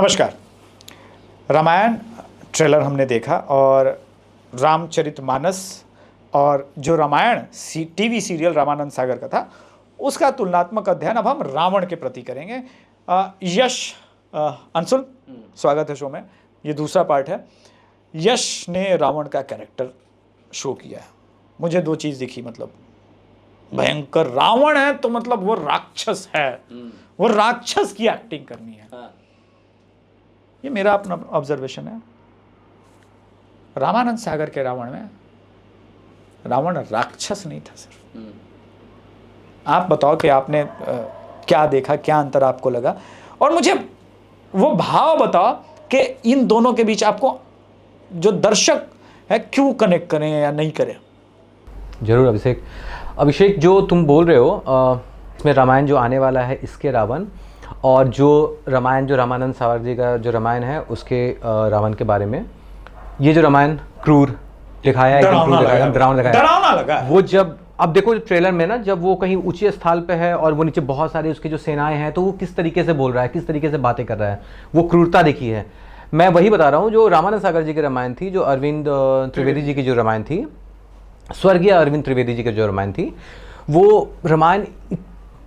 नमस्कार। रामायण ट्रेलर हमने देखा और रामचरितमानस और जो रामायण टीवी सीरियल रामानंद सागर का था उसका तुलनात्मक अध्ययन अब हम रावण के प्रति करेंगे। यश अंशुल, स्वागत है शो में। ये दूसरा पार्ट है। यश ने रावण का कैरेक्टर शो किया है। मुझे दो चीज़ दिखी, मतलब भयंकर रावण है तो मतलब वो राक्षस है, वो राक्षस की एक्टिंग करनी है। ये मेरा अपना ऑब्जर्वेशन है। रामानंद सागर के रावण में रावण राक्षस नहीं था सिर्फ। आप बताओ कि आपने क्या देखा, क्या अंतर आपको लगा, और मुझे वो भाव बताओ कि इन दोनों के बीच आपको जो दर्शक है क्यों कनेक्ट करें या नहीं करें। जरूर अभिषेक जो तुम बोल रहे हो, इसमें रामायण जो आने वाला है इसके रावण, और जो रामायण जो रामानंद सागर जी का जो रामायण है उसके रावण के बारे में, ये जो रामायण क्रूर दिखाया है, डरावना लगा है। वो जब अब देखो ट्रेलर में ना, जब वो कहीं ऊंचे स्थल पे है और वो नीचे बहुत सारे उसके जो सेनाएं हैं, तो वो किस तरीके से बोल रहा है, किस तरीके से बातें कर रहा है, वो क्रूरता दिखी है। मैं वही बता रहा हूँ, जो रामानंद सागर जी की रामायण थी, जो अरविंद त्रिवेदी जी की जो रामायण थी, स्वर्गीय अरविंद त्रिवेदी जी की जो रामायण थी, वो रामायण,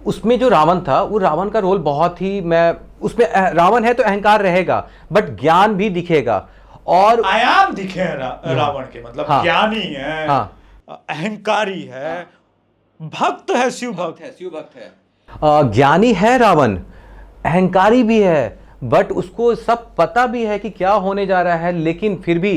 उसमें जो रावण था, वो रावण का रोल बहुत ही, मैं उसमें रावण है तो अहंकार रहेगा बट ज्ञान भी दिखेगा और आयाम दिखे रावण के, मतलब हाँ, ज्ञानी है, हाँ, अहंकारी है, भक्त है, शिव भक्त है, ज्ञानी है रावण, अहंकारी भी है, बट उसको सब पता भी है कि क्या होने जा रहा है, लेकिन फिर भी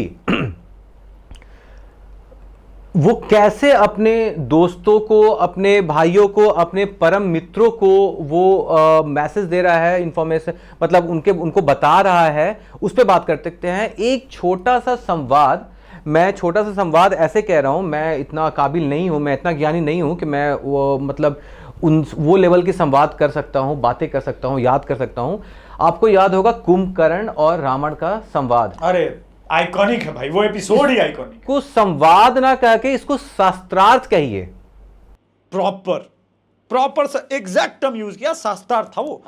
वो कैसे अपने दोस्तों को, अपने भाइयों को, अपने परम मित्रों को वो मैसेज दे रहा है, इंफॉर्मेशन, मतलब उनको बता रहा है, उस पर बात कर सकते हैं। एक छोटा सा संवाद, मैं छोटा सा संवाद ऐसे कह रहा हूं, मैं इतना काबिल नहीं हूं, मैं इतना ज्ञानी नहीं हूं कि मैं वो मतलब वो लेवल की संवाद कर सकता हूं, बातें कर सकता हूं, याद कर सकता हूं। आपको याद होगा कुंभकर्ण और रावण का संवाद। अरे आइकॉनिक है भाई, वो एपिसोड ही आइकॉनिक। को संवाद ना कह के इसको शास्त्रार्थ कहिए। प्रॉपर एग्जैक्ट टर्म यूज किया, शास्त्रार्थ था वो।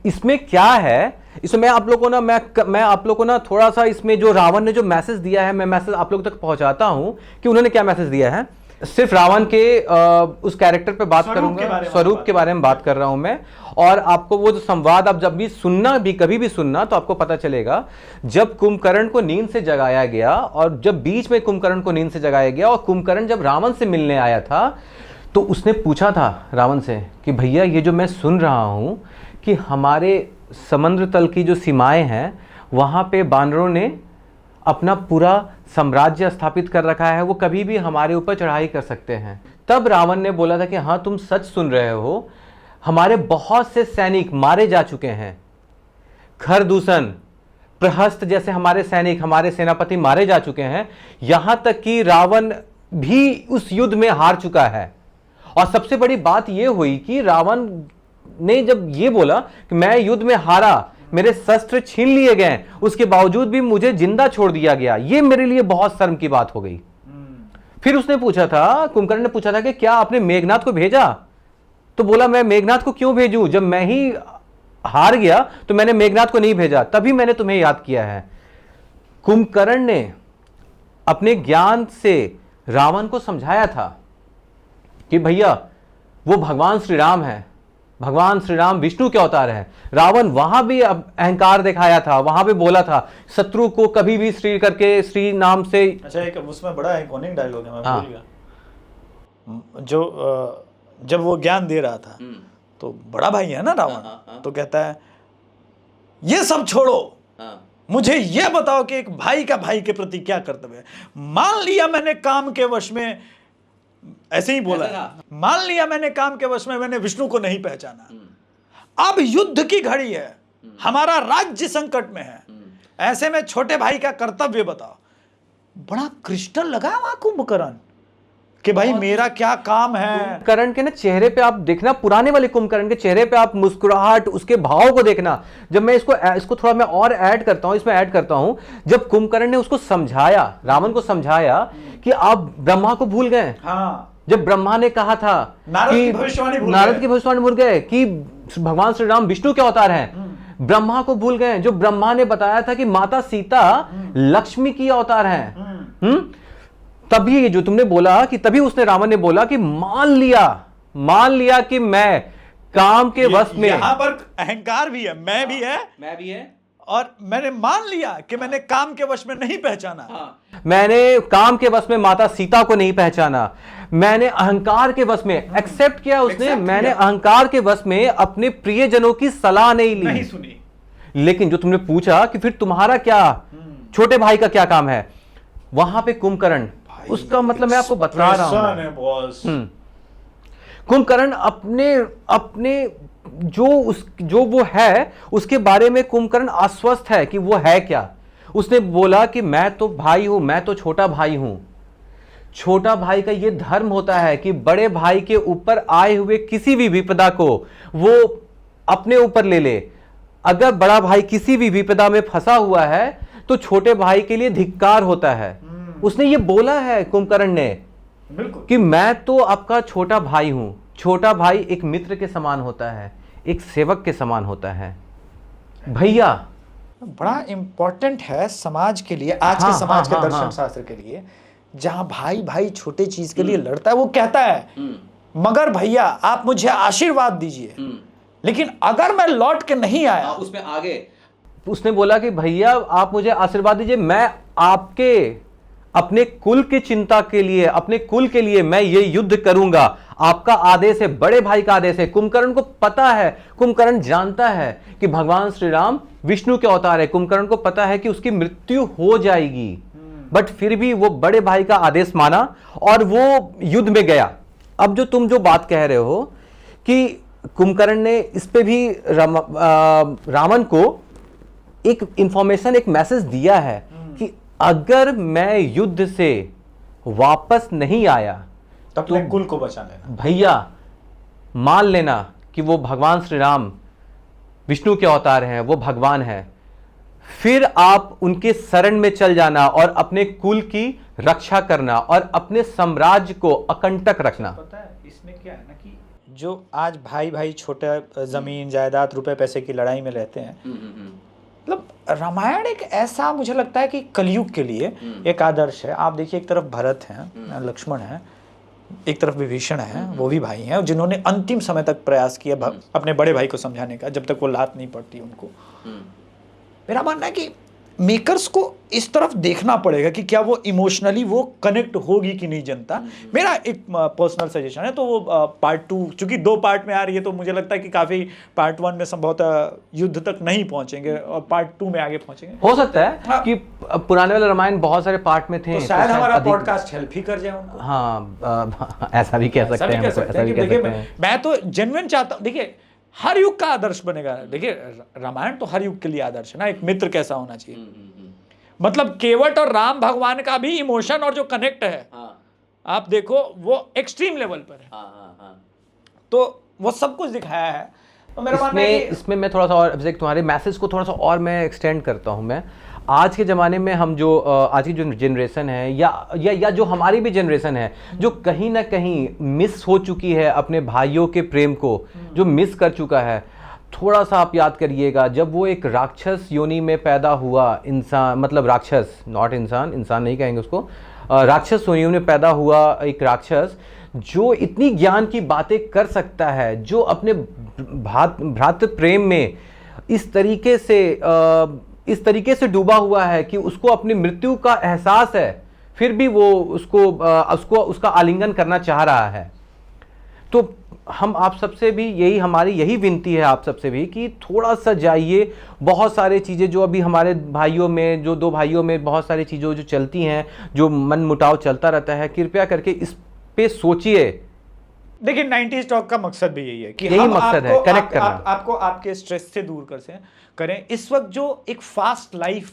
इसमें क्या है, इसमें मैं आप लोगों को ना मैं आप लोगों को ना थोड़ा सा, इसमें जो रावण ने जो मैसेज दिया है, मैं मैसेज आप लोगों तक पहुंचाता हूं कि उन्होंने क्या मैसेज दिया है। सिर्फ रावण के उस कैरेक्टर पे बात करूंगा, स्वरूप के बारे में बात कर रहा हूं मैं। और आपको वो जो संवाद आप जब भी सुनना, भी कभी भी सुनना, तो आपको पता चलेगा, जब कुंभकर्ण को नींद से जगाया गया, और जब बीच में कुंभकर्ण को नींद से जगाया गया, और कुंभकर्ण जब रावण से मिलने आया था, तो उसने पूछा था रावण से कि भैया, ये जो मैं सुन रहा हूं कि हमारे समुद्र तल की जो सीमाएं हैं, वहां पे बानरों ने अपना पूरा साम्राज्य स्थापित कर रखा है, वो कभी भी हमारे ऊपर चढ़ाई कर सकते हैं। तब रावण ने बोला था कि हाँ, तुम सच सुन रहे हो, हमारे बहुत से सैनिक मारे जा चुके हैं, खरदूषण, प्रहस्त जैसे हमारे सैनिक, हमारे सेनापति मारे जा चुके हैं, यहां तक कि रावण भी उस युद्ध में हार चुका है। और सबसे बड़ी बात यह हुई कि रावण ने जब ये बोला कि मैं युद्ध में हारा, मेरे शस्त्र छीन लिए गए, उसके बावजूद भी मुझे जिंदा छोड़ दिया गया, ये मेरे लिए बहुत शर्म की बात हो गई। फिर उसने पूछा था, कुंभकर्ण ने पूछा था कि क्या आपने मेघनाथ को भेजा? तो बोला, मैं मेघनाथ को क्यों भेजूं, जब मैं ही हार गया तो मैंने मेघनाथ को नहीं भेजा, तभी मैंने तुम्हें याद किया है। कुंभकर्ण ने अपने ज्ञान से रावण को समझाया था कि भैया, वो भगवान श्री राम है, भगवान श्री राम विष्णु के अवतार है। रावण वहां भी अहंकार दिखाया था, वहां भी बोला था, शत्रु को कभी भी श्री करके, श्री नाम से। अच्छा, एक उसमें बड़ा आइकॉनिक डायलॉग है, मैं भूल गया। जो जब वो ज्ञान दे रहा था, तो बड़ा भाई है ना रावण, तो कहता है, ये सब छोड़ो, मुझे ये बताओ कि एक भाई का भाई के प्रति क्या कर्तव्य है। मान लिया मैंने काम के वश में, ऐसे ही बोला, मान लिया मैंने काम के वश में मैंने विष्णु को नहीं पहचाना, अब युद्ध की घड़ी है, हमारा राज्य संकट में है, ऐसे में छोटे भाई का कर्तव्य बताओ। बड़ा क्रिस्टल लगा वहां कुंभकर्ण कि भाई मेरा क्या काम है। कुंभकर्ण के ना चेहरे पे आप देखना, पुराने वाले कुंभकर्ण के चेहरे पे आप मुस्कुराहट, उसके भाव को देखना। जब मैं इसको थोड़ा मैं और ऐड करता हूं, इसमें ऐड करता हूं, जब कुंभकर्ण ने उसको समझाया, रावण को समझाया कि आप ब्रह्मा को भूल गए। हाँ, जब ब्रह्मा ने कहा था नारद की भविष्यवाणी भूल गए कि भगवान श्री राम विष्णु के अवतार हैं, ब्रह्मा को भूल गए, जो ब्रह्मा ने बताया था कि माता सीता लक्ष्मी की अवतार हैं। तभी ये जो तुमने बोला कि तभी उसने रावण ने बोला कि मान लिया कि मैं काम के वश में, यहां पर अहंकार भी है, मैं भी है और मैंने मान लिया कि मैंने काम के वश में नहीं पहचाना। मैंने काम के वश में माता सीता को नहीं पहचाना, मैंने अहंकार के वश में एक्सेप्ट किया उसने, मैंने अहंकार के वश में अपने प्रियजनों की सलाह नहीं सुनी। लेकिन जो तुमने पूछा कि फिर तुम्हारा क्या, छोटे भाई का क्या काम है, वहां पे कुंभकर्ण, उसका मतलब मैं आपको बता रहा हूं। कुंभकर्ण अपने जो वो है उसके बारे में कुंभकर्ण आश्वस्त है कि वो है क्या। उसने बोला कि मैं तो भाई हूं, मैं तो छोटा भाई हूं। छोटा भाई का ये धर्म होता है कि बड़े भाई के ऊपर आए हुए किसी भी विपदा को वो अपने ऊपर ले ले। अगर बड़ा भाई किसी भी विपदा में फंसा हुआ है तो छोटे भाई के लिए धिक्कार होता है। उसने ये बोला है कुंभकर्ण ने कि मैं तो आपका छोटा भाई हूं। छोटा भाई एक मित्र के समान होता है, एक सेवक के समान होता है। भैया बड़ा इंपॉर्टेंट है समाज के लिए, आज के समाज के दर्शन शास्त्र के लिए, जहां भाई भाई छोटे चीज के लिए लड़ता है, वो कहता है मगर भैया आप मुझे आशीर्वाद दीजिए, लेकिन अगर मैं लौट के नहीं आया, उसमें आगे उसने बोला कि भैया आप मुझे आशीर्वाद दीजिए, मैं आपके अपने कुल की चिंता के लिए, अपने कुल के लिए मैं ये युद्ध करूंगा। आपका आदेश है, बड़े भाई का आदेश है। कुंभकर्ण को पता है, कुंभकर्ण जानता है कि भगवान श्री राम विष्णु के अवतार है। कुंभकर्ण को पता है कि उसकी मृत्यु हो जाएगी, बट फिर भी वो बड़े भाई का आदेश माना और वो युद्ध में गया। अब जो तुम जो बात कह रहे हो कि कुंभकर्ण ने इस पे भी रावण को एक इंफॉर्मेशन, एक मैसेज दिया है कि अगर मैं युद्ध से वापस नहीं आया तो अपने कुल को बचा लेना। भैया मान लेना कि वो भगवान श्री राम विष्णु के अवतार हैं, वो भगवान हैं। फिर आप उनके शरण में चल जाना और अपने कुल की रक्षा करना और अपने साम्राज्य को अकंटक रखना। पता है इसमें क्या है ना कि जो आज भाई भाई छोटे जमीन जायदाद रुपए पैसे की लड़ाई में रहते हैं, मतलब रामायण एक ऐसा मुझे लगता है कि कलयुग के लिए एक आदर्श है। आप देखिए एक तरफ भरत हैं, लक्ष्मण है, एक तरफ विभीषण है, वो भी भाई हैं, जिन्होंने अंतिम समय तक प्रयास किया अपने बड़े भाई को समझाने का, जब तक वो लात नहीं पड़ती उनको। मेरा मानना है कि मेकर्स को इस तरफ देखना पड़ेगा कि क्या वो इमोशनली वो कनेक्ट होगी कि नहीं जनता। मेरा एक पर्सनल सजेशन है, तो वो पार्ट 2 चूंकि 2 पार्ट में आ रही है, तो मुझे लगता है कि काफी पार्ट 1 में संभवतः युद्ध तक नहीं पहुंचेंगे और पार्ट 2 में आगे पहुंचेंगे। हो सकता है कि पुराने वाले रामायण बहुत सारे पार्ट में थे, तो शायद हमारा पॉडकास्ट हेल्प ही कर जाए उनको। हाँ, ऐसा भी कह सकते हैं। मैं तो जेन्युइन चाहता हूँ, देखिए हर युग का आदर्श बनेगा। देखिए रामायण तो हर युग के लिए आदर्श है ना। एक मित्र कैसा होना चाहिए, मतलब केवट और राम भगवान का भी इमोशन और जो कनेक्ट है, आप देखो वो एक्सट्रीम लेवल पर है। तो वो सब कुछ दिखाया है। तो मेरा मानना है कि इसमें मैं थोड़ा सा और तुम्हारे मैसेज को थोड़ा सा और मैं एक्सटेंड करता हूं। मैं आज के ज़माने में हम जो आज की जो जनरेशन है या जो हमारी भी जनरेशन है, जो कहीं ना कहीं मिस हो चुकी है अपने भाइयों के प्रेम को, जो मिस कर चुका है, थोड़ा सा आप याद करिएगा जब वो एक राक्षस योनि में पैदा हुआ इंसान, मतलब राक्षस, नॉट इंसान, इंसान नहीं कहेंगे उसको, राक्षस योनि में पैदा हुआ एक राक्षस जो इतनी ज्ञान की बातें कर सकता है, जो अपने भ्रातृ प्रेम में इस तरीके से डूबा हुआ है कि उसको अपनी मृत्यु का एहसास है, फिर भी वो उसका आलिंगन करना चाह रहा है। तो हम आप सबसे भी हमारी यही विनती है आप सबसे भी कि थोड़ा सा जाइए। बहुत सारे चीज़ें जो अभी हमारे भाइयों में, जो 2 भाइयों में बहुत सारी चीज़ें जो चलती हैं, जो मन मुटाव चलता रहता है, कृपया करके इस पे सोचिए। देखिए 90s टॉक का मकसद भी यही है कि यही मकसद है, कनेक्ट करना, आपको आपके स्ट्रेस से दूर करें। इस वक्त जो एक फास्ट लाइफ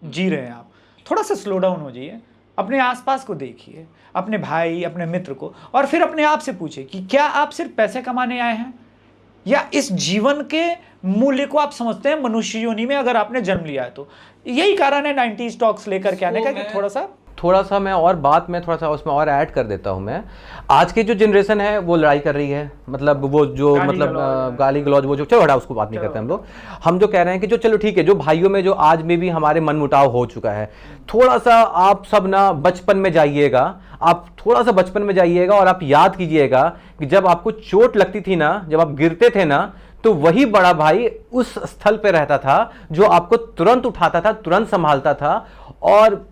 जी रहे हैं आप, थोड़ा सा स्लो डाउन हो जाइए, अपने आसपास को देखिए, अपने भाई, अपने मित्र को, और फिर अपने आप से पूछिए कि क्या आप सिर्फ पैसे कमाने आए हैं या इस जीवन के मूल्य को आप समझते हैं मनुष्य योनि में अगर आपने जन्म लिया है तो। यही कारण है 90s टॉक्स लेकर के आने का कि थोड़ा सा थोड़ा सा मैं और बात मैं थोड़ा सा उसमें और ऐड कर देता हूँ मैं। आज की जो जनरेशन है वो लड़ाई कर रही है, मतलब वो जो मतलब गाली गलौज वो जो, चलो हटा उसको बात नहीं करते हम लोग। हम जो कह रहे हैं कि जो चलो ठीक है, जो भाइयों में जो आज में भी हमारे मनमुटाव हो चुका है, थोड़ा सा आप सब ना बचपन में जाइएगा, आप थोड़ा सा बचपन में जाइएगा और आप याद कीजिएगा कि जब आपको चोट लगती थी ना, जब आप गिरते थे ना, तो वही बड़ा भाई उस स्थल पे रहता था जो आपको तुरंत उठाता था, तुरंत संभालता था। और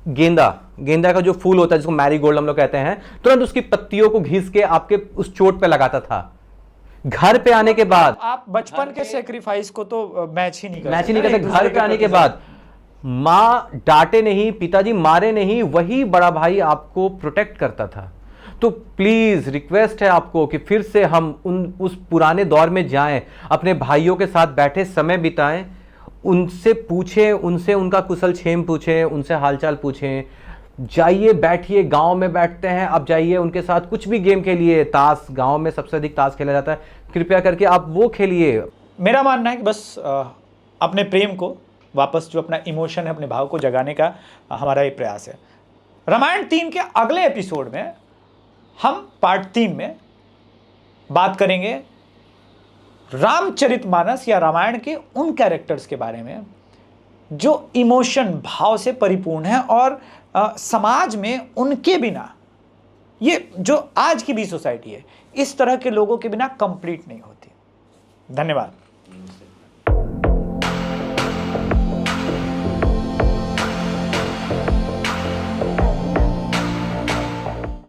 गेंदा का जो फूल होता है जिसको मैरीगोल्ड हम लोग कहते हैं, तुरंत उसकी पत्तियों को घिस के आपके उस चोट पे लगाता था। घर पे आने के बाद आप बचपन के सेक्रीफाइस को तो मैच ही नहीं करते। घर पे आने के बाद माँ डांटे नहीं, पिताजी मारे नहीं, वही बड़ा भाई आपको प्रोटेक्ट करता था। तो प्लीज रिक्वेस्ट है आपको कि फिर से हम उस पुराने दौर में जाएं, अपने भाइयों के साथ बैठे समय बिताएं, उनसे पूछें, उनसे उनका कुशल क्षेम पूछें, उनसे हालचाल पूछें। जाइए बैठिए, गांव में बैठते हैं, आप जाइए उनके साथ कुछ भी गेम खेलिए। ताश, गांव में सबसे अधिक ताश खेला जाता है, कृपया करके आप वो खेलिए। मेरा मानना है कि बस अपने प्रेम को वापस, जो अपना इमोशन है, अपने भाव को जगाने का हमारा ये प्रयास है। रामायण 3 के अगले एपिसोड में हम पार्ट 3 में बात करेंगे रामचरितमानस या रामायण के उन कैरेक्टर्स के बारे में जो इमोशन, भाव से परिपूर्ण है और समाज में उनके बिना, ये जो आज की भी सोसाइटी है, इस तरह के लोगों के बिना कंप्लीट नहीं होती। धन्यवाद।